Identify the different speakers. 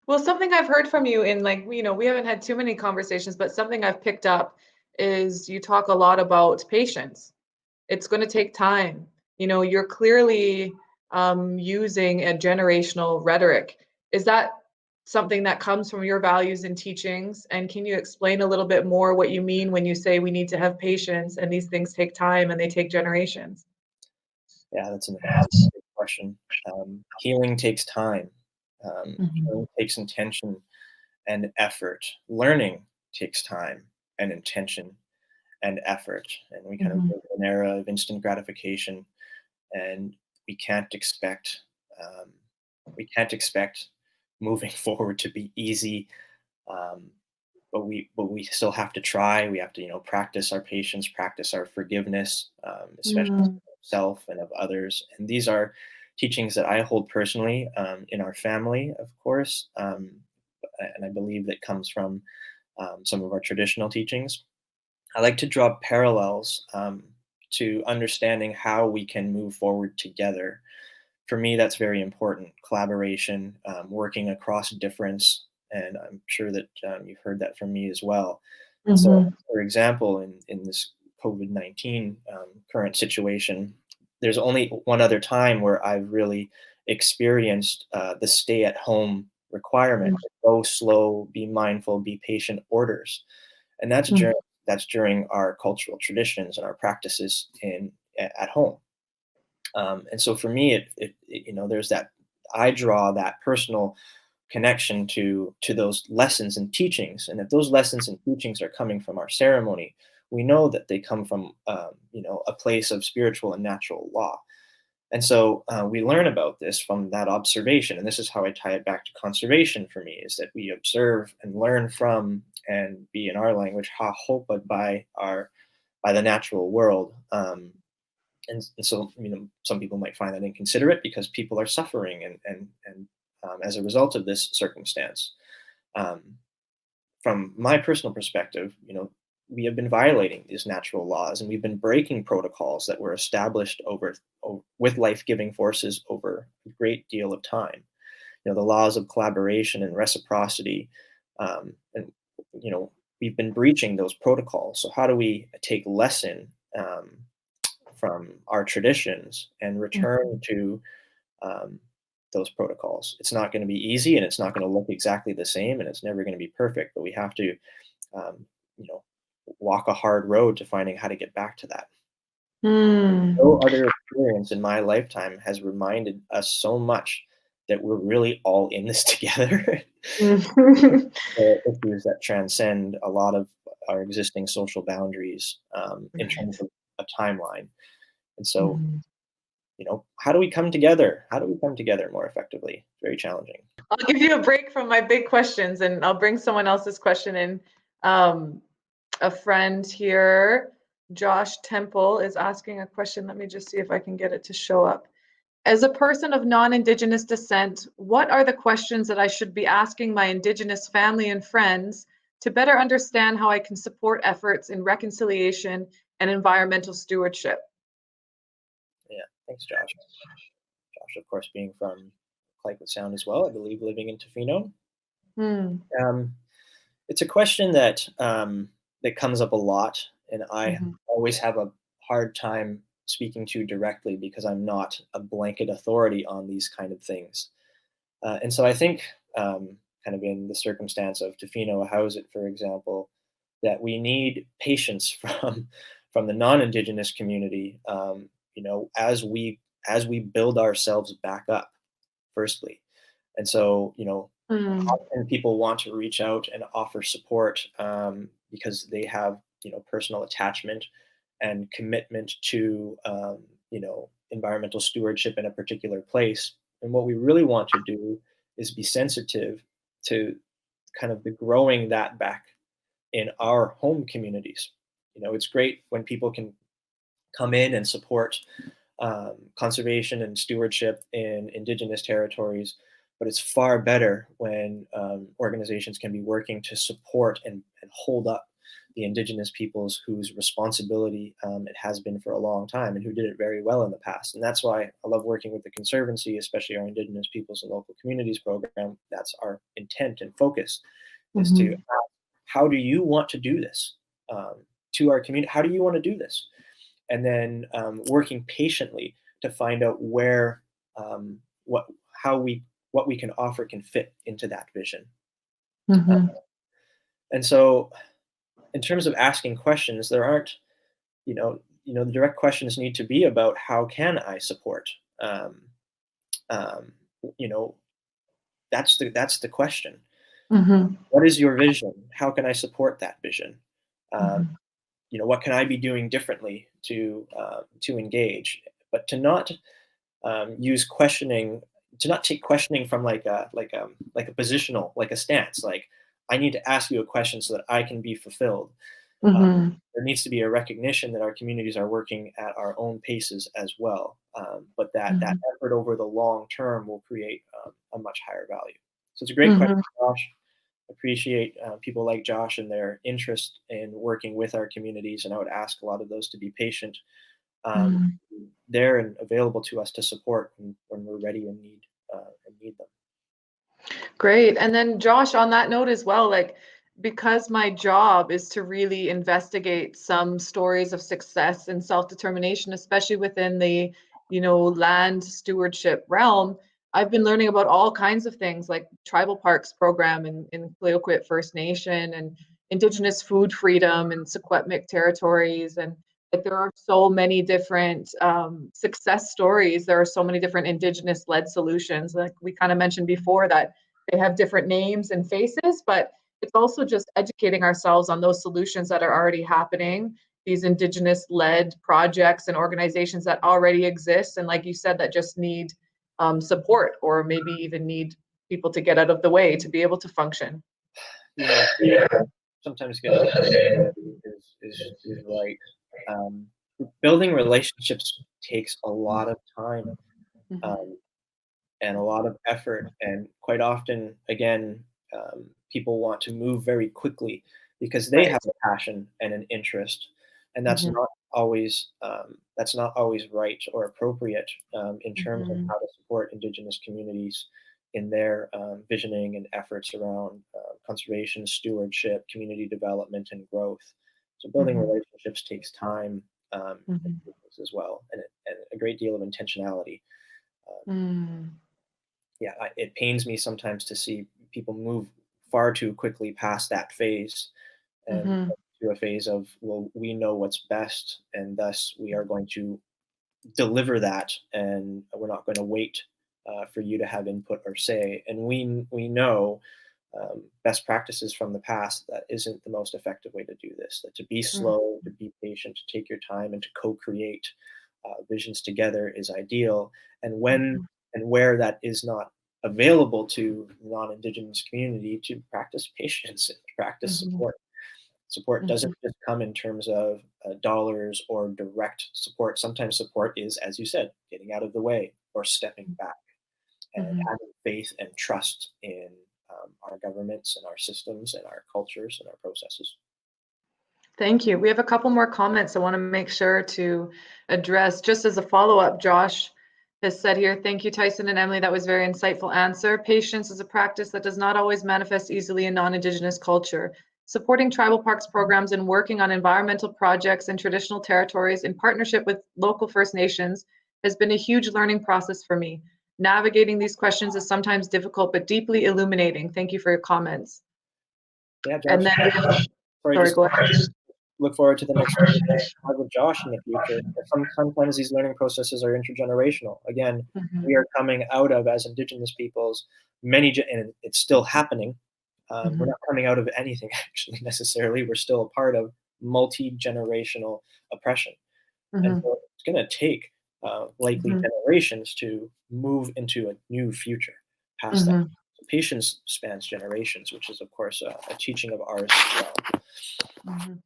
Speaker 1: Well, something I've heard from you in like, we haven't had too many conversations, but something I've picked up is you talk a lot about patience. It's going to take time. You're clearly using a generational rhetoric. Is that something that comes from your values and teachings? And can you explain a little bit more what you mean when you say we need to have patience and these things take time and they take generations?
Speaker 2: Yeah, that's a great question. Healing takes time.
Speaker 1: Mhm.
Speaker 2: Healing takes intention and effort. Learning takes time and intention and effort. And we kind of
Speaker 1: Mhm.
Speaker 2: live in an era of instant gratification, and we can't expect um, we can't expect moving forward to be easy. Um, but we still have to try. We have to practice our patience, practice our forgiveness, especially
Speaker 1: Mm.
Speaker 2: of self and of others. And these are teachings that I hold personally in our family, of course, and I believe that comes from some of our traditional teachings. I like to draw parallels to understanding how we can move forward together. For me, that's very important. Collaboration, working across difference, and I'm sure that you've heard that from me as well. And so,
Speaker 1: Mhm.
Speaker 2: for example, in this COVID-19 current situation, there's only one other time where I've really experienced the stay-at-home requirement: go slow, be mindful, be patient orders, and
Speaker 1: Mhm.
Speaker 2: that's during our cultural traditions and our practices at home. And so for me, there's that. I draw that personal connection to those lessons and teachings, and if those lessons and teachings are coming from our ceremony, we know that they come from a place of spiritual and natural law. And so we learn about this from that observation, and this is how I tie it back to conservation for me: is that we observe and learn from, and be in our language hahopad by the natural world. And so some people might find that inconsiderate because people are suffering and as a result of this circumstance. Um, from my personal perspective, we have been violating these natural laws, and we've been breaking protocols that were established with life-giving forces over a great deal of time. The laws of collaboration and reciprocity, and you know we've been breaching those protocols. So how do we take lesson from our traditions and return to um, those protocols? It's not going to be easy, and it's not going to look exactly the same, and it's never going to be perfect. But we have to, um, you know, walk a hard road to finding how to get back to that.
Speaker 1: Mm.
Speaker 2: No other experience in my lifetime has reminded us so much that we're really all in this together.
Speaker 1: Mm.
Speaker 2: Issues that transcend a lot of our existing social boundaries in terms
Speaker 1: Right.
Speaker 2: of a timeline. And so,
Speaker 1: Mhm.
Speaker 2: how do we come together? How do we come together more effectively? Very challenging.
Speaker 1: I'll give you a break from my big questions and I'll bring someone else's question in. Um, a friend here, Josh Temple, is asking a question. Let me just see if I can get it to show up. As a person of non-Indigenous descent, what are the questions that I should be asking my Indigenous family and friends to better understand how I can support efforts in reconciliation and environmental stewardship?
Speaker 2: Yeah, thanks, Josh. Josh, of course, being from Clayoquot Sound as well, I believe, living in Tofino.
Speaker 1: Hmm.
Speaker 2: Um, it's a question that comes up a lot, and I
Speaker 1: Mhm.
Speaker 2: always have a hard time speaking to directly because I'm not a blanket authority on these kind of things. And so I think, kind of in the circumstance of Tofino Ahousaht, for example, that we need patience from the non-Indigenous community. As we build ourselves back up, firstly. And so,
Speaker 1: Mm.
Speaker 2: often people want to reach out and offer support because they have, personal attachment and commitment to, environmental stewardship in a particular place. And what we really want to do is be sensitive to kind of the growing that back in our home communities. It's great when people can come in and support conservation and stewardship in indigenous territories, but it's far better when organizations can be working to support and hold up the Indigenous peoples whose responsibility it has been for a long time, and who did it very well in the past. And that's why I love working with the Conservancy, especially our Indigenous Peoples and Local Communities program. That's our intent and focus, is to
Speaker 1: Mhm.
Speaker 2: ask, how do you want to do this to our community? How do you want to do this? And then working patiently to find out where what how we what we can offer can fit into that vision. Uh,
Speaker 1: Mhm.
Speaker 2: and so, in terms of asking questions, there aren't, the direct questions need to be about how can I support. Um, um, you know, that's the question.
Speaker 1: Mhm.
Speaker 2: What is your vision? How can I support that vision? Um,
Speaker 1: Mhm.
Speaker 2: what can I be doing differently to engage, but to not use questioning, to not take questioning from like a positional, like a stance, like I need to ask you a question so that I can be fulfilled. uh,
Speaker 1: Mhm.
Speaker 2: there needs to be a recognition that our communities are working at our own paces as well, but that
Speaker 1: Mhm.
Speaker 2: effort over the long term will create a much higher value. So it's a great question,
Speaker 1: Mhm.
Speaker 2: Josh. Appreciate people like Josh and their interest in working with our communities, and I would ask a lot of those to be patient, um,
Speaker 1: Mhm.
Speaker 2: there and available to us to support when we're ready and need them.
Speaker 1: Great. And then Josh, on that note as well, like because my job is to really investigate some stories of success and self-determination, especially within the, land stewardship realm, I've been learning about all kinds of things like tribal parks program in Cleoquet First Nation and Indigenous food freedom and Secwepemc territories. And like there are so many different success stories. There are so many different Indigenous led solutions. Like we kind of mentioned before that they have different names and faces, but it's also just educating ourselves on those solutions that are already happening, these Indigenous led projects and organizations that already exist. And like you said, that just need support or maybe even need people to get out of the way to be able to function.
Speaker 2: Yeah, sometimes getting out of the way is right. Um, Building relationships takes a lot of time,
Speaker 1: Mhm.
Speaker 2: um, and a lot of effort, and quite often, again, people want to move very quickly because they
Speaker 1: Right.
Speaker 2: have a passion and an interest, and
Speaker 1: Mhm.
Speaker 2: that's not always right or appropriate in terms of
Speaker 1: Mhm.
Speaker 2: how to support Indigenous communities in their visioning and efforts around conservation, stewardship, community development, and growth. So building
Speaker 1: Mhm.
Speaker 2: relationships takes time and
Speaker 1: Mhm.
Speaker 2: focus as well, and a great deal of intentionality. Um,
Speaker 1: Mm.
Speaker 2: yeah, it pains me sometimes to see people move far too quickly past that phase and
Speaker 1: Mhm.
Speaker 2: to a phase of, well, we know what's best, and thus we are going to deliver that, and we're not going to wait for you to have input or say. And we know best practices from the past that isn't the most effective way to do this. That to be
Speaker 1: Mhm.
Speaker 2: slow, to be patient, to take your time, and to co-create visions together is ideal. And when
Speaker 1: Mhm.
Speaker 2: and where that is not available to non-Indigenous community, to practice patience and practice
Speaker 1: Mhm.
Speaker 2: support. Support doesn't
Speaker 1: Mhm.
Speaker 2: just come in terms of dollars or direct support. Sometimes support is, as you said, getting out of the way or stepping back and
Speaker 1: Mhm.
Speaker 2: having faith and trust in our governments and our systems and our cultures and our processes.
Speaker 1: Thank you. We have a couple more comments I want to make sure to address. Just as a follow-up, Josh has said here, thank you, Tyson and Emilee. That was a very insightful answer. Patience is a practice that does not always manifest easily in non-Indigenous culture. Supporting tribal parks programs and working on environmental projects in traditional territories in partnership with local First Nations has been a huge learning process for me. Navigating these questions is sometimes difficult, but deeply illuminating. Thank you for your comments.
Speaker 2: Yeah,
Speaker 1: And
Speaker 2: Josh.
Speaker 1: then,
Speaker 2: Sorry,
Speaker 1: sorry,
Speaker 2: just
Speaker 1: go ahead.
Speaker 2: look forward to the next time with Josh in the future. Sometimes these learning processes are intergenerational. Again, we
Speaker 1: Mhm.
Speaker 2: are coming out of, as Indigenous peoples, and it's still happening. We're
Speaker 1: Mhm.
Speaker 2: not coming out of anything actually necessarily. We're still a part of multi-generational oppression, and
Speaker 1: Mhm.
Speaker 2: so it's going to take likely
Speaker 1: Mhm.
Speaker 2: generations to move into a new future past that.
Speaker 1: Mhm.
Speaker 2: So patience spans generations, which is of course a teaching of ours as well.
Speaker 1: Mhm.